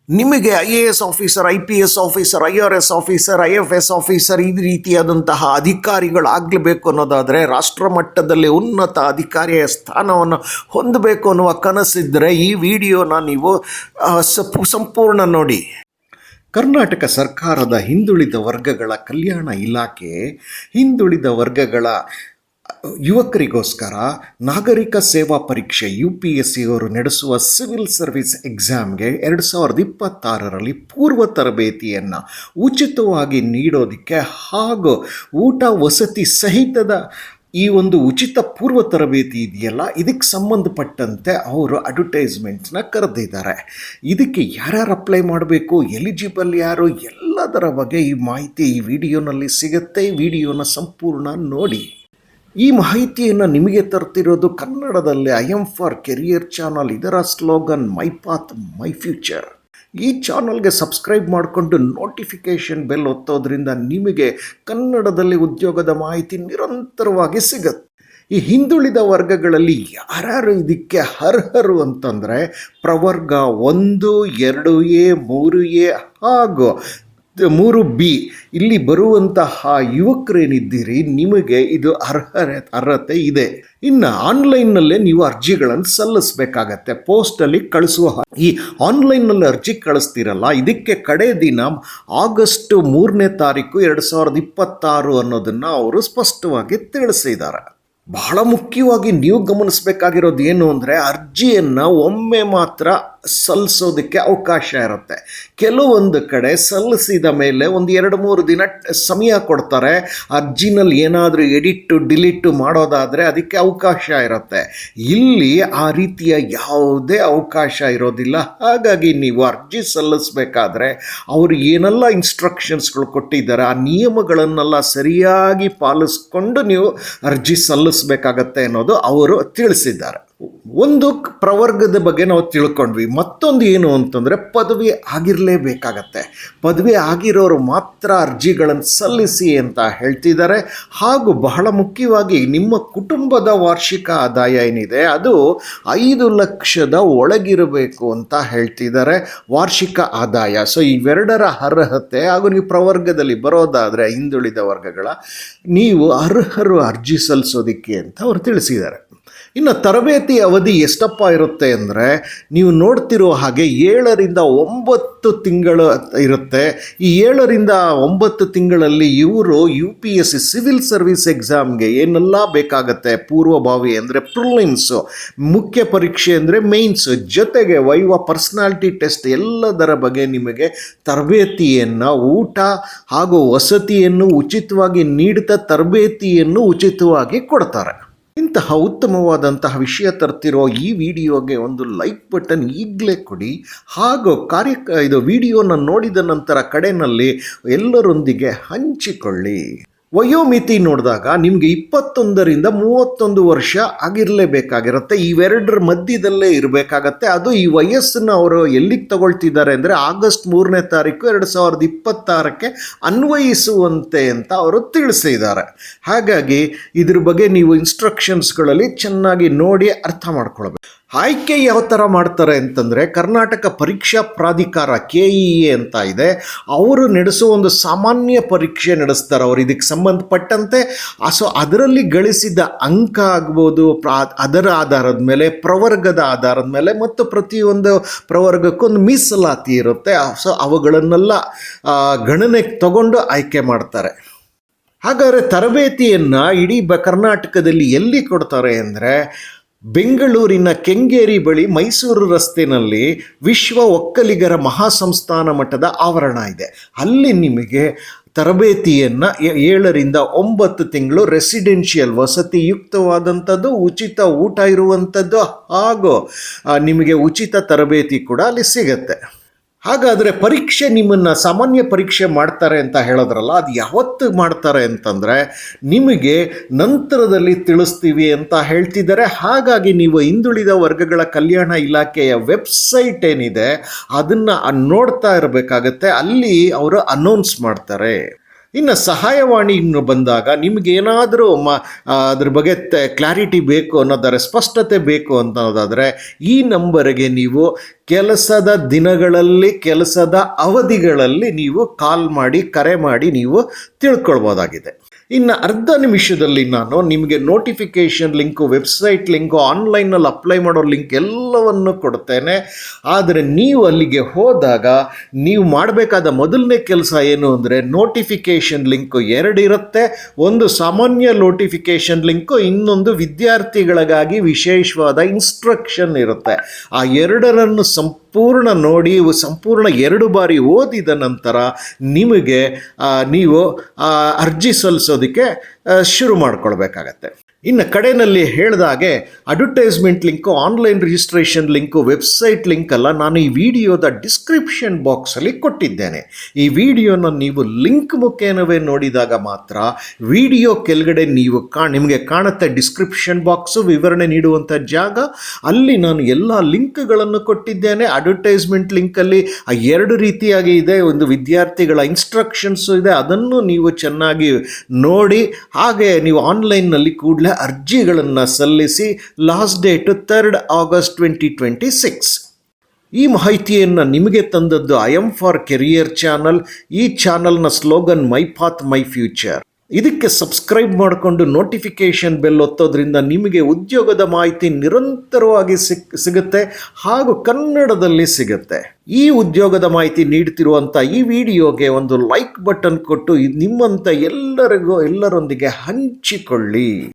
ನಿಮಗೆ IAS officer, IPS officer, IRS officer, IFS officer ಈ ರೀತಿಯಾದಂತಹ ಅಧಿಕಾರಿಗಳಾಗಲೇಬೇಕು ಅನ್ನೋದಾದರೆ, ರಾಷ್ಟ್ರ ಮಟ್ಟದಲ್ಲಿ ಉನ್ನತ ಅಧಿಕಾರಿಯ ಸ್ಥಾನವನ್ನು ಹೊಂದಬೇಕು ಅನ್ನುವ ಕನಸಿದ್ದರೆ ಈ ವಿಡಿಯೋನ ನೀವು ಸಂಪೂರ್ಣ ನೋಡಿ. ಕರ್ನಾಟಕ ಸರ್ಕಾರದ ಹಿಂದುಳಿದ ವರ್ಗಗಳ ಕಲ್ಯಾಣ ಇಲಾಖೆ ಹಿಂದುಳಿದ ವರ್ಗಗಳ ಯುವಕರಿಗೋಸ್ಕರ ನಾಗರಿಕ ಸೇವಾ ಪರೀಕ್ಷೆ UPSC ಅವರು ನಡೆಸುವ ಸಿವಿಲ್ ಸರ್ವಿಸ್ ಎಕ್ಸಾಮ್ಗೆ 2026ರಲ್ಲಿ ಪೂರ್ವ ತರಬೇತಿಯನ್ನು ಉಚಿತವಾಗಿ ನೀಡೋದಕ್ಕೆ ಹಾಗೂ ಊಟ ವಸತಿ ಸಹಿತದ ಈ ಒಂದು ಉಚಿತ ಪೂರ್ವ ತರಬೇತಿ ಇದೆಯಲ್ಲ, ಇದಕ್ಕೆ ಸಂಬಂಧಪಟ್ಟಂತೆ ಅವರು ಅಡ್ವರ್ಟೈಸ್ಮೆಂಟ್ನ ಕರೆದಿದ್ದಾರೆ. ಇದಕ್ಕೆ ಯಾರ್ಯಾರು ಅಪ್ಲೈ ಮಾಡಬೇಕು, ಎಲಿಜಿಬಲ್ ಯಾರು, ಎಲ್ಲದರ ಬಗ್ಗೆ ಈ ಮಾಹಿತಿ ಈ ವಿಡಿಯೋನಲ್ಲಿ ಸಿಗುತ್ತೆ. ಈ ವಿಡಿಯೋನ ಸಂಪೂರ್ಣ ನೋಡಿ. ಈ ಮಾಹಿತಿಯನ್ನು ನಿಮಗೆ ತರ್ತಿರೋದು ಕನ್ನಡದಲ್ಲಿ IM ಫಾರ್ ಕೆರಿಯರ್ ಚಾನಲ್. ಇದರ slogan my path my future. ಈ ಚಾನಲ್ಗೆ ಸಬ್ಸ್ಕ್ರೈಬ್ ಮಾಡಿಕೊಂಡು ನೋಟಿಫಿಕೇಷನ್ ಬೆಲ್ ಒತ್ತೋದ್ರಿಂದ ನಿಮಗೆ ಕನ್ನಡದಲ್ಲಿ ಉದ್ಯೋಗದ ಮಾಹಿತಿ ನಿರಂತರವಾಗಿ ಸಿಗುತ್ತೆ. ಈ ಹಿಂದುಳಿದ ವರ್ಗಗಳಲ್ಲಿ ಯಾರ್ಯಾರು ಇದಕ್ಕೆ ಅರ್ಹರು ಅಂತಂದರೆ, ಪ್ರವರ್ಗ 1, 2A, 3A ಹಾಗೂ 3B ಇಲ್ಲಿ ಬರುವಂತಹ ಯುವಕರೇನಿದ್ದೀರಿ, ನಿಮಗೆ ಇದು ಅರ್ಹತೆ ಇದೆ. ಇನ್ನು ಆನ್ಲೈನ್ನಲ್ಲೇ ನೀವು ಅರ್ಜಿಗಳನ್ನು ಸಲ್ಲಿಸಬೇಕಾಗತ್ತೆ. ಪೋಸ್ಟಲ್ಲಿ ಕಳಿಸುವ ಈ ಆನ್ಲೈನ್ನಲ್ಲಿ ಅರ್ಜಿ ಕಳಿಸ್ತೀರಲ್ಲ, ಇದಕ್ಕೆ ಕಡೆ ದಿನ ಆಗಸ್ಟ್ 3ನೇ ತಾರೀಕು 2026 ಅನ್ನೋದನ್ನು ಅವರು ಸ್ಪಷ್ಟವಾಗಿ ತಿಳಿಸಿದ್ದಾರೆ. ಬಹಳ ಮುಖ್ಯವಾಗಿ ನೀವು ಗಮನಿಸಬೇಕಾಗಿರೋದು ಏನು ಅಂದರೆ, ಅರ್ಜಿಯನ್ನು ಒಮ್ಮೆ ಮಾತ್ರ ಸಲ್ಲಿಸೋದಕ್ಕೆ ಅವಕಾಶ ಇರುತ್ತೆ. ಕೆಲವೊಂದು ಕಡೆ ಸಲ್ಲಿಸಿದ ಮೇಲೆ ಒಂದು 2-3 ದಿನ ಸಮಯ ಕೊಡ್ತಾರೆ. ಅರ್ಜಿನಲ್ಲಿ ಏನಾದರೂ ಎಡಿಟ್ಟು ಡಿಲೀಟು ಮಾಡೋದಾದರೆ ಅದಕ್ಕೆ ಅವಕಾಶ ಇರುತ್ತೆ. ಇಲ್ಲಿ ಆ ರೀತಿಯ ಯಾವುದೇ ಅವಕಾಶ ಇರೋದಿಲ್ಲ. ಹಾಗಾಗಿ ನೀವು ಅರ್ಜಿ ಸಲ್ಲಿಸಬೇಕಾದ್ರೆ ಅವರು ಏನೆಲ್ಲ ಇನ್ಸ್ಟ್ರಕ್ಷನ್ಸ್ಗಳು ಕೊಟ್ಟಿದ್ದಾರೆ, ಆ ನಿಯಮಗಳನ್ನೆಲ್ಲ ಸರಿಯಾಗಿ ಪಾಲಿಸ್ಕೊಂಡು ನೀವು ಅರ್ಜಿ ಸಲ್ಲಿಸಬೇಕಾಗತ್ತೆ ಅನ್ನೋದು ಅವರು ತಿಳಿಸಿದ್ದಾರೆ. ಒಂದು ಪ್ರವರ್ಗದ ಬಗ್ಗೆ ನಾವು ತಿಳ್ಕೊಂಡ್ವಿ. ಮತ್ತೊಂದು ಏನು ಅಂತಂದರೆ, ಪದವಿ ಆಗಿರಲೇಬೇಕಾಗತ್ತೆ. ಪದವಿ ಆಗಿರೋರು ಮಾತ್ರ ಅರ್ಜಿಗಳನ್ನು ಸಲ್ಲಿಸಿ ಅಂತ ಹೇಳ್ತಿದ್ದಾರೆ. ಹಾಗೂ ಬಹಳ ಮುಖ್ಯವಾಗಿ ನಿಮ್ಮ ಕುಟುಂಬದ ವಾರ್ಷಿಕ ಆದಾಯ ಏನಿದೆ ಅದು 5 ಲಕ್ಷದ ಒಳಗಿರಬೇಕು ಅಂತ ಹೇಳ್ತಿದ್ದಾರೆ, ವಾರ್ಷಿಕ ಆದಾಯ. ಸೊ ಇವೆರಡರ ಅರ್ಹತೆ ಹಾಗೂ ನೀವು ಪ್ರವರ್ಗದಲ್ಲಿ ಬರೋದಾದರೆ ಹಿಂದುಳಿದ ವರ್ಗಗಳ ನೀವು ಅರ್ಹರು ಅರ್ಜಿ ಸಲ್ಲಿಸೋದಕ್ಕೆ ಅಂತ ಅವರು ತಿಳಿಸಿದ್ದಾರೆ. ಇನ್ನು ತರಬೇತಿ ಅವಧಿ ಎಷ್ಟಪ್ಪ ಇರುತ್ತೆ ಅಂದರೆ, ನೀವು ನೋಡ್ತಿರೋ ಹಾಗೆ 7ರಿಂದ 9 ತಿಂಗಳು ಇರುತ್ತೆ. ಈ 7ರಿಂದ 9 ತಿಂಗಳಲ್ಲಿ ಇವರು UPSC ಸಿವಿಲ್ ಸರ್ವಿಸ್ ಎಕ್ಸಾಮ್ಗೆ ಏನೆಲ್ಲ ಬೇಕಾಗತ್ತೆ, ಪೂರ್ವಭಾವಿ ಅಂದರೆ ಪ್ರಿಲಿಮ್ಸು, ಮುಖ್ಯ ಪರೀಕ್ಷೆ ಅಂದರೆ ಮೇನ್ಸು, ಜೊತೆಗೆ ವೈವಾ, ಪರ್ಸ್ನಾಲಿಟಿ ಟೆಸ್ಟ್ ಎಲ್ಲದರ ಬಗ್ಗೆ ನಿಮಗೆ ತರಬೇತಿಯನ್ನು, ಊಟ ಹಾಗೂ ವಸತಿಯನ್ನು ಉಚಿತವಾಗಿ ನೀಡುತ್ತಾ ತರಬೇತಿಯನ್ನು ಉಚಿತವಾಗಿ ಕೊಡ್ತಾರೆ. ಇಂತಹ ಉತ್ತಮವಾದಂತಹ ವಿಷಯ ತರ್ತಿರೋ ಈ ವಿಡಿಯೋಗೆ ಒಂದು ಲೈಕ್ ಬಟನ್ ಈಗಲೇ ಕೊಡಿ. ಹಾಗೂ ಇದು ವಿಡಿಯೋನ ನೋಡಿದ ನಂತರ ಕಡೆಯಲ್ಲಿ ಎಲ್ಲರೊಂದಿಗೆ ಹಂಚಿಕೊಳ್ಳಿ. ವಯೋಮಿತಿ ನೋಡಿದಾಗ ನಿಮಗೆ 21ರಿಂದ 31 ವರ್ಷ ಆಗಿರಲೇಬೇಕಾಗಿರುತ್ತೆ. ಇವೆರಡರ ಮಧ್ಯದಲ್ಲೇ ಇರಬೇಕಾಗತ್ತೆ. ಅದು ಈ ವಯಸ್ಸನ್ನು ಅವರು ಎಲ್ಲಿಗೆ ತಗೊಳ್ತಿದ್ದಾರೆ ಅಂದರೆ, ಆಗಸ್ಟ್ 3ನೇ ತಾರೀಕು 2026ಕ್ಕೆ ಅನ್ವಯಿಸುವಂತೆ ಅಂತ ಅವರು ತಿಳಿಸಿದ್ದಾರೆ. ಹಾಗಾಗಿ ಇದ್ರ ಬಗ್ಗೆ ನೀವು ಇನ್ಸ್ಟ್ರಕ್ಷನ್ಸ್ಗಳಲ್ಲಿ ಚೆನ್ನಾಗಿ ನೋಡಿ ಅರ್ಥ ಮಾಡ್ಕೊಳ್ಬೇಕು. ಆಯ್ಕೆ ಯಾವ ಥರ ಮಾಡ್ತಾರೆ ಅಂತಂದರೆ, ಕರ್ನಾಟಕ ಪರೀಕ್ಷಾ ಪ್ರಾಧಿಕಾರ KEA ಅಂತ ಇದೆ, ಅವರು ನಡೆಸುವ ಒಂದು ಸಾಮಾನ್ಯ ಪರೀಕ್ಷೆ ನಡೆಸ್ತಾರೆ. ಅವರು ಇದಕ್ಕೆ ಸಂಬಂಧಪಟ್ಟಂತೆ ಸೊ ಅದರಲ್ಲಿ ಗಳಿಸಿದ ಅಂಕ ಆಗ್ಬೋದು, ಅದರ ಆಧಾರದ ಮೇಲೆ, ಪ್ರವರ್ಗದ ಆಧಾರದ ಮೇಲೆ, ಮತ್ತು ಪ್ರತಿಯೊಂದು ಪ್ರವರ್ಗಕ್ಕೊಂದು ಮೀಸಲಾತಿ ಇರುತ್ತೆ. ಸೊ ಅವುಗಳನ್ನೆಲ್ಲ ಗಣನೆಗೆ ತಗೊಂಡು ಆಯ್ಕೆ ಮಾಡ್ತಾರೆ. ಹಾಗಾದರೆ ತರಬೇತಿಯನ್ನು ಇಡೀ ಕರ್ನಾಟಕದಲ್ಲಿ ಎಲ್ಲಿ ಕೊಡ್ತಾರೆ ಅಂದರೆ, ಬೆಂಗಳೂರಿನ ಕೆಂಗೇರಿ ಬಳಿ ಮೈಸೂರು ರಸ್ತೆಯಲ್ಲಿ ವಿಶ್ವ ಒಕ್ಕಲಿಗರ ಮಹಾಸಂಸ್ಥಾನ ಮಠದ ಆವರಣ ಇದೆ. ಅಲ್ಲಿ ನಿಮಗೆ ತರಬೇತಿಯನ್ನು 7ರಿಂದ 9 ತಿಂಗಳು ರೆಸಿಡೆನ್ಷಿಯಲ್ ವಸತಿಯುಕ್ತವಾದಂಥದ್ದು, ಉಚಿತ ಊಟ ಇರುವಂಥದ್ದು ಹಾಗೂ ನಿಮಗೆ ಉಚಿತ ತರಬೇತಿ ಕೂಡ ಅಲ್ಲಿ ಸಿಗತ್ತೆ. ಹಾಗಾದರೆ ಪರೀಕ್ಷೆ ನಿಮ್ಮನ್ನು ಸಾಮಾನ್ಯ ಪರೀಕ್ಷೆ ಮಾಡ್ತಾರೆ ಅಂತ ಹೇಳಿದ್ರಲ್ಲ, ಅದು ಯಾವತ್ತು ಮಾಡ್ತಾರೆ ಅಂತಂದರೆ ನಿಮಗೆ ನಂತರದಲ್ಲಿ ತಿಳಿಸ್ತೀವಿ ಅಂತ ಹೇಳ್ತಿದ್ದಾರೆ. ಹಾಗಾಗಿ ನೀವು ಹಿಂದುಳಿದ ವರ್ಗಗಳ ಕಲ್ಯಾಣ ಇಲಾಖೆಯ ವೆಬ್ಸೈಟ್ ಏನಿದೆ ಅದನ್ನು ನೋಡ್ತಾ ಇರಬೇಕಾಗತ್ತೆ. ಅಲ್ಲಿ ಅವರು ಅನೌನ್ಸ್ ಮಾಡ್ತಾರೆ. ಇನ್ನು ಸಹಾಯವಾಣಿ ಇನ್ನು ಬಂದಾಗ ನಿಮಗೇನಾದರೂ ಅದ್ರ ಬಗ್ಗೆ ಕ್ಲಾರಿಟಿ ಬೇಕು ಅನ್ನೋದಾದರೆ, ಸ್ಪಷ್ಟತೆ ಬೇಕು ಅನ್ನೋದಾದರೆ ಈ ನಂಬರಿಗೆ ನೀವು ಕೆಲಸದ ದಿನಗಳಲ್ಲಿ, ಕೆಲಸದ ಅವಧಿಗಳಲ್ಲಿ ನೀವು ಕರೆ ಮಾಡಿ ನೀವು ತಿಳ್ಕೊಳ್ಬೋದಾಗಿದೆ. ಇನ್ನು ಅರ್ಧ ನಿಮಿಷದಲ್ಲಿ ನಾನು ನಿಮಗೆ ನೋಟಿಫಿಕೇಷನ್ ಲಿಂಕು, ವೆಬ್ಸೈಟ್ ಲಿಂಕು, ಆನ್ಲೈನಲ್ಲಿ ಅಪ್ಲೈ ಮಾಡೋ ಲಿಂಕ್ ಎಲ್ಲವನ್ನು ಕೊಡ್ತೇನೆ. ಆದರೆ ನೀವು ಅಲ್ಲಿಗೆ ಹೋದಾಗ ನೀವು ಮಾಡಬೇಕಾದ ಮೊದಲನೇ ಕೆಲಸ ಏನು ಅಂದರೆ, ನೋಟಿಫಿಕೇಷನ್ ಲಿಂಕು 2 ಇರುತ್ತೆ. ಒಂದು ಸಾಮಾನ್ಯ ನೋಟಿಫಿಕೇಷನ್ ಲಿಂಕು, ಇನ್ನೊಂದು ವಿದ್ಯಾರ್ಥಿಗಳಿಗಾಗಿ ವಿಶೇಷವಾದ ಇನ್ಸ್ಟ್ರಕ್ಷನ್ ಇರುತ್ತೆ. ಆ ಎರಡರನ್ನು ಸಂಪೂರ್ಣ ನೋಡಿ, ಸಂಪೂರ್ಣ 2 ಬಾರಿ ಓದಿದ ನಂತರ ನಿಮಗೆ ನೀವು ಅರ್ಜಿ ಸಲ್ಲಿಸೋದಕ್ಕೆ ಶುರು ಮಾಡ್ಕೊಳ್ಬೇಕಾಗತ್ತೆ. ಇನ್ನು ಕಡೆಯಲ್ಲಿ ಹೇಳಿದಾಗೆ advertisement link, online registration link, website link ಅಲ್ಲ, ನಾನು ಈ ವಿಡಿಯೋದ ಡಿಸ್ಕ್ರಿಪ್ಷನ್ ಬಾಕ್ಸಲ್ಲಿ ಕೊಟ್ಟಿದ್ದೇನೆ. ಈ ವಿಡಿಯೋನ ನೀವು ಲಿಂಕ್ ಮುಖೇನವೇ ನೋಡಿದಾಗ ಮಾತ್ರ ವಿಡಿಯೋ ಕೆಳಗಡೆ ನಿಮಗೆ ಕಾಣುತ್ತೆ ಡಿಸ್ಕ್ರಿಪ್ಷನ್ ಬಾಕ್ಸು, ವಿವರಣೆ ನೀಡುವಂಥ ಜಾಗ. ಅಲ್ಲಿ ನಾನು ಎಲ್ಲ ಲಿಂಕ್ಗಳನ್ನು ಕೊಟ್ಟಿದ್ದೇನೆ. ಅಡ್ವರ್ಟೈಸ್ಮೆಂಟ್ ಲಿಂಕಲ್ಲಿ 2 ರೀತಿಯಾಗಿ ಇದೆ. ಒಂದು ವಿದ್ಯಾರ್ಥಿಗಳ ಇನ್ಸ್ಟ್ರಕ್ಷನ್ಸು ಇದೆ, ಅದನ್ನು ನೀವು ಚೆನ್ನಾಗಿ ನೋಡಿ. ಹಾಗೆ ನೀವು ಆನ್ಲೈನ್ನಲ್ಲಿ ಕೂಡಲೇ ಅರ್ಜಿಗಳನ್ನು ಸಲ್ಲಿಸಿ. Last date 3rd August 2026. ಈ ಮಾಹಿತಿಯನ್ನು ನಿಮಗೆ ತಂದದ್ದು I M for career channel. ಈ ಚಾನಲ್ನ slogan my path my future. ಇದಕ್ಕೆ ಸಬ್ಸ್ಕ್ರೈಬ್ ಮಾಡಿಕೊಂಡು ನೋಟಿಫಿಕೇಷನ್ ಬೆಲ್ ಒತ್ತೋದ್ರಿಂದ ನಿಮಗೆ ಉದ್ಯೋಗದ ಮಾಹಿತಿ ನಿರಂತರವಾಗಿ ಸಿಗುತ್ತೆ, ಹಾಗೂ ಕನ್ನಡದಲ್ಲಿ ಸಿಗುತ್ತೆ. ಈ ಉದ್ಯೋಗದ ಮಾಹಿತಿ ನೀಡ್ತಿರುವಂಥ ಈ ವಿಡಿಯೋಗೆ ಒಂದು ಲೈಕ್ ಬಟನ್ ಕೊಟ್ಟು ನಿಮ್ಮಂಥ ಎಲ್ಲರೊಂದಿಗೆ ಹಂಚಿಕೊಳ್ಳಿ.